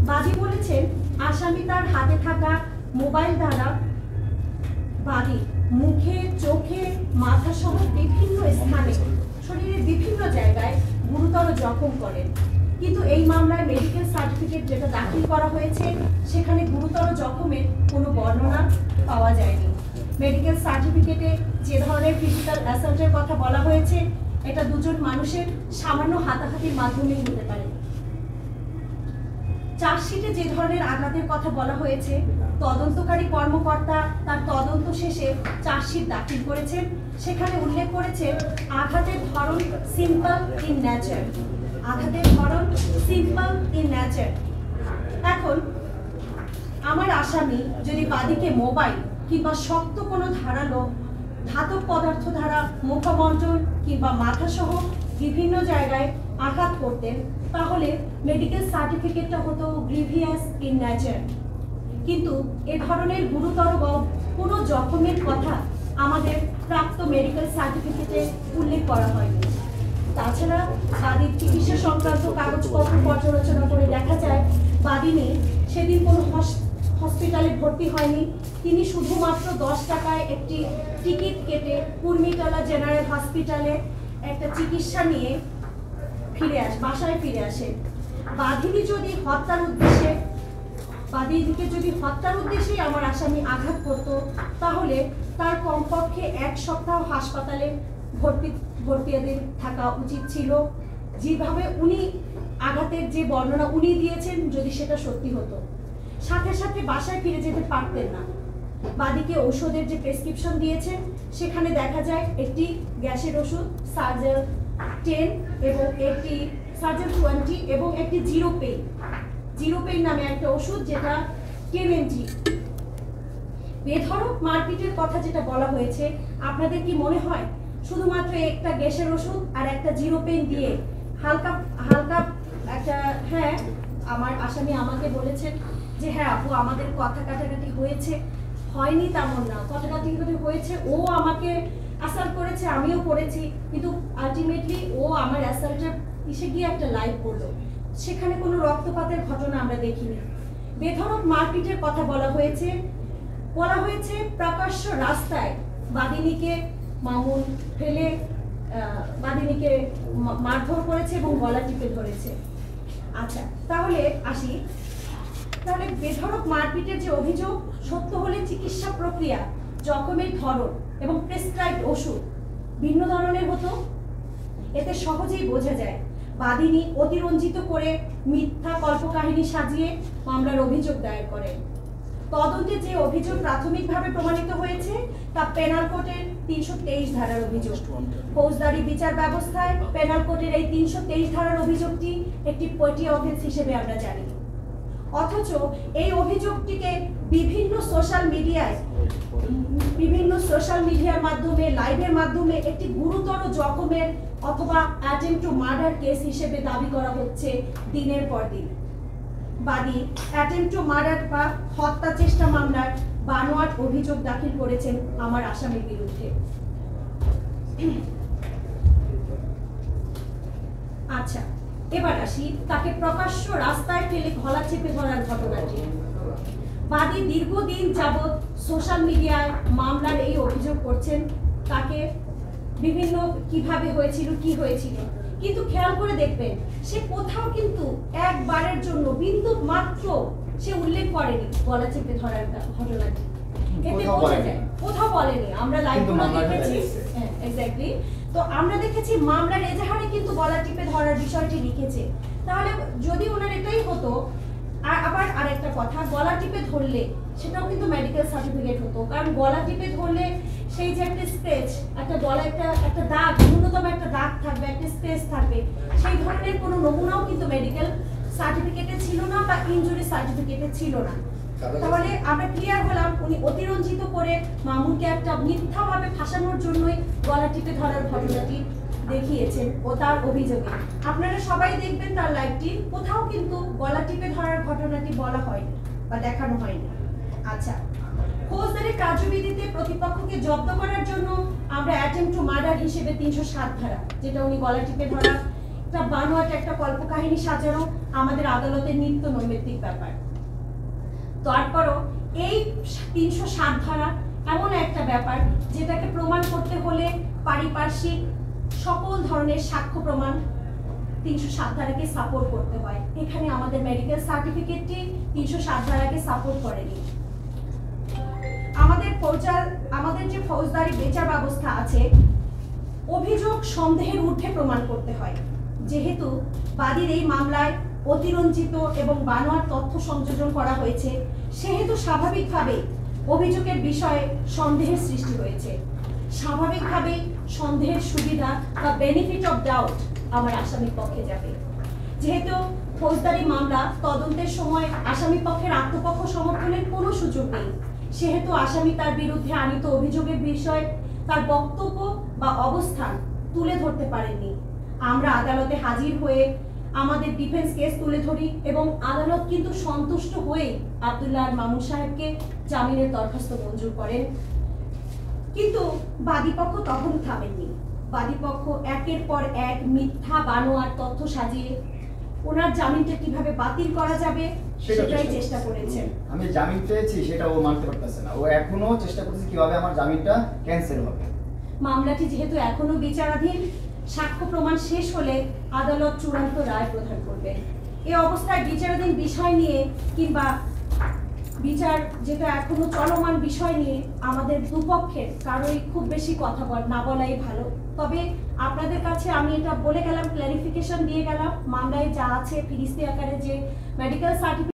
বাদী বলেছেন আসামি তার হাতে থাকা মোবাইল দ্বারা বাদী মুখে, চোখে, মাথা সহ বিভিন্ন স্থানে শরীরের বিভিন্ন জায়গায় গুরুতর জখম করেন। কিন্তু এই মামলায় মেডিকেল সার্টিফিকেট যেটা দাখিল করা হয়েছে সেখানে গুরুতর জখমের কোনো বর্ণনা পাওয়া যায়নি। মেডিকেল সার্টিফিকেটে যে ধরনের ফিজিক্যাল অ্যাসল্টের কথা বলা হয়েছে এটা দুজন মানুষের সামান্য হাতাহাতির মাধ্যমেই হতে পারে। চার্জশিটে যে ধরনের আঘাতের কথা বলা হয়েছে তদন্তকারী কর্মকর্তা তার তদন্ত শেষে চার্জশিট দাখিল করেছেন। সেখানে উল্লেখ করেছে আঘাতের ধরন সিম্পল ইন নেচার। আঘাতের ধরন সিম্পল ইন নেচার। এখন আমার আসামি যদি বাদীকে মোবাইল কিংবা শক্ত কোনো ধারালো ধাতব পদার্থ দ্বারা মুখমণ্ডল কিংবা মাথা সহ বিভিন্ন জায়গায় আঘাত করতেন তাহলে মেডিকেল সার্টিফিকেটটা হতো গ্রিভিয়াস ইন নেচার। কিন্তু এ ধরনের গুরুতর কোনো জখমের কথা আমাদের প্রাপ্ত মেডিকেল সার্টিফিকেটে উল্লেখ করা হয়নি। তাছাড়া বাদীর চিকিৎসা সংক্রান্ত কাগজপত্র পর্যালোচনা করে দেখা যায় বাদিনী সেদিন কোনো হসপিটালে ভর্তি হয়নি। তিনি শুধুমাত্র 10 টাকায় একটি টিকিট কেটে কুর্মিতলা জেনারেল হসপিটালে একটা চিকিৎসা নিয়ে বাসায় ফিরে আসে। বাদিনী যদি হত্যার উদ্দেশ্যেই আমার আসামি আঘাত করত তাহলে তার কমপক্ষে 1 সপ্তাহ হাসপাতালে ভর্তি থাকা উচিত ছিল। যেভাবে উনি আঘাতের যে বর্ণনা উনি দিয়েছেন যদি সেটা সত্যি হতো সাথে সাথে বাসায় ফিরে যেতে পারতেন না। বাদীকে ওষুধের যে প্রেসক্রিপশন দিয়েছেন সেখানে দেখা যায় একটি গ্যাসের ওষুধ সার্জেল 10 এবং একটি সার্জেল 20 এবং একটি জিরো পেইন নামে একটা ওষুধ যেটা 10 mg। বেধড়ক মারপিটের কথা যেটা বলা হয়েছে আপনাদের কি মনে হয় শুধুমাত্র একটা গ্যাসের ওষুধ আর একটা জিরো পেইন দিয়ে হালকা একটা আমার আসামি আমাকে বলেছেন যে হ্যাঁ আপু আমাদের কথা কাটাকাটি হয়েছে, হয়নি তেমন না, কথা কাটাকাটি হয়েছে, ও আমাকে অ্যাসাল্ট করেছে আমিও করেছি, কিন্তু আলটিমেটলি ও আমার অ্যাসাল্টের ইসে গিয়ে একটা লাইভ করলো, সেখানে কোনো রক্তপাতের ঘটনা আমরা দেখিনি। বেধড়ক মারপিটের কথা বলা হয়েছে প্রকাশ্য রাস্তায় বাদিনীকে মামুন ফেলে বাদিনীকে মারধর করেছে এবং গলা টিপে ধরেছে। আচ্ছা তাহলে আসি, তাহলে বেধড়ক মারপিটের যে অভিযোগ সত্য হলে চিকিৎসা প্রক্রিয়া, জখমের ধরন এবং প্রেসক্রাইবড ওষুধ ভিন্ন ধরনের হতো। এতে সহজেই বোঝা যায় বাদিনী অতিরঞ্জিত করে মিথ্যা কল্পকাহিনী সাজিয়ে মামলার অভিযোগ দায়ের করেন। তদন্তে যে অভিযোগ প্রাথমিকভাবে প্রমাণিত হয়েছে তা পেনাল কোডের 323 ধারার অভিযোগ। ফৌজদারি বিচার ব্যবস্থায় পেনাল কোডের এই 323 ধারার অভিযোগটি একটি পেটি অফেন্স হিসেবে আমরা জানি। অথচ এই অভিযোগটিকে বিভিন্ন সোশ্যাল মিডিয়ার মাধ্যমে লাইভের মাধ্যমে একটি গুরুতর জখমের অথবা অ্যাটেম্পট টু মার্ডার কেস হিসেবে দাবি করা হচ্ছে দিনের পর দিন। বাদী অ্যাটেম্পট টু মার্ডার বা হত্যা চেষ্টা মামলার বানোয়াট অভিযোগ দাখিল করেছেন আমার আসামির বিরুদ্ধে। আচ্ছা এবার আসি তাকে প্রকাশ্য রাস্তায় ফেলে গলা চেপে ধরার ঘটনাটি। বাদী দীর্ঘদিন যাবৎ সোশ্যাল মিডিয়ায় মামলার এই অভিযোগ করছেন তাকে বিভিন্ন কিভাবে হয়েছিল কি হয়েছিল, কিন্তু খেয়াল করে দেখবেন সে কোথাও কিন্তু একবারের জন্য বিন্দু মাত্র সে উল্লেখ করেনি গলা চেপে ধরার ঘটনাটি। এতে বোঝা যায় কোথাও বলেনি। আমরা লাইভগুলো দেখেছি, হ্যাঁ এক্স্যাক্টলি, তো আমরা দেখেছি মামলার এজাহারে কিন্তু গলা টিপে ধরার বিষয়টি লিখেছে। তাহলে যদি ওনার এটাই হতো, আর আবার আরেকটা কথা, গলা টিপে ধরলে সেটাও কিন্তু মেডিকেল সার্টিফিকেট হতো, কারণ গলা টিপে ধরলে সেই যে একটা স্ক্র্যাচ, একটা গলা একটা দাগ, ন্যূনতম একটা দাগ থাকবে, একটা স্ক্র্যাচ থাকবে, সেই ধরনের কোনো নমুনাও কিন্তু মেডিকেল সার্টিফিকেটে ছিল না বা ইনজুরি সার্টিফিকেটে ছিল না। তাহলে আমরা ক্লিয়ার হলাম উনি অতিরঞ্জিত করে মামুনকে একটা মিথ্যাভাবে ফাঁসানোর জন্যই গলা টিপে ধরার ঘটনাটি দেখিয়েছেন ও তার অভিযোগে। আপনারা সবাই দেখবেন তার লাইভটি, কোথাও কিন্তু গলা টিপে ধরার ঘটনাটি বলা হয়নি বা দেখানো হয়নি। আচ্ছা, ফৌজদারি কার্যবিধিতে প্রতিপক্ষকে জব্দ করার জন্য আমরা অ্যাটেম্পট টু মার্ডার হিসেবে 307 ধারা, যেটা উনি গলা টিপে ধরা একটা বানোয়াট একটা কল্পকাহিনী সাজানো আমাদের আদালতের নিত্য নৈমিত্তিক ব্যাপার। তারপরও এই ৩০৭ ধারা এমন একটা ব্যাপার যেটাকে প্রমাণ করতে হলে পারিপার্শ্বিক সকল ধরনের সাক্ষ্য প্রমাণ ৩০৭ ধারাকে সাপোর্ট করতে হয়। এখানে আমাদের মেডিকেল সার্টিফিকেটটি ৩০৭ ধারাকে সাপোর্ট করেনি। আমাদের যে ফৌজদারি বিচার ব্যবস্থা আছে, অভিযোগ সন্দেহের ঊর্ধ্বে প্রমাণ করতে হয়। যেহেতু বাদীর এই মামলায় অতিরঞ্জিত এবং বানোয়াট তথ্য সংযোজন করা হয়েছে, সেহেতু স্বাভাবিকভাবে অভিযোগের বিষয়ে সন্দেহের সৃষ্টি হয়েছে। স্বাভাবিকভাবে সন্দেহের সুবিধা বা বেনিফিট অফ ডাউট আমার আসামির পক্ষে যাবে। যেহেতু ফৌজদারি মামলা তদন্তের সময় আসামি পক্ষের আত্মপক্ষ সমর্থনের কোনো সুযোগ নেই, সেহেতু আসামি তার বিরুদ্ধে আনীত অভিযোগের বিষয়ে তার বক্তব্য বা অবস্থান তুলে ধরতে পারেননি। আমরা আদালতে হাজির হয়ে আমাদের ডিফেন্স কেস তুলে ধরি এবং আদালত কিন্তু সন্তুষ্ট হয়ে আব্দুল্লাহ আর মামুন সাহেবকে জামিনের দরখাস্ত মঞ্জুর করেন। কিন্তু বাদীপক্ষ তখন থামেননি। বাদীপক্ষ একের পর এক মিথ্যা বানোয়াট তথ্য সাজিয়ে ওনার জামিনটা কিভাবে বাতিল করা যাবে সেটাই চেষ্টা করেছেন। আমি জামিন পেয়েছি সেটা ও মানতে পারতেছে না, ও এখনো চেষ্টা করছে কিভাবে আমার জামিনটা ক্যান্সেল হবে। মামলাটি যেহেতু এখনো বিচারাধীন, সাক্ষ্য প্রমাণ শেষ হলে আদালত চূড়ান্ত রায় প্রদান করবে। এই অবস্থায় বিচারাধীন বিষয় নিয়ে কিংবা বিচার যেটা এখনো চলমান বিষয় নিয়ে আমাদের দুপক্ষের কারোই খুব বেশি কথা না বলাই ভালো। তবে আপনাদের কাছে আমি এটা বলে গেলাম, ক্লারিফিকেশন দিয়ে গেলাম, মামলায় যা আছে ফিরিস্তি আকারে যে মেডিকেল সার্টিফিকেট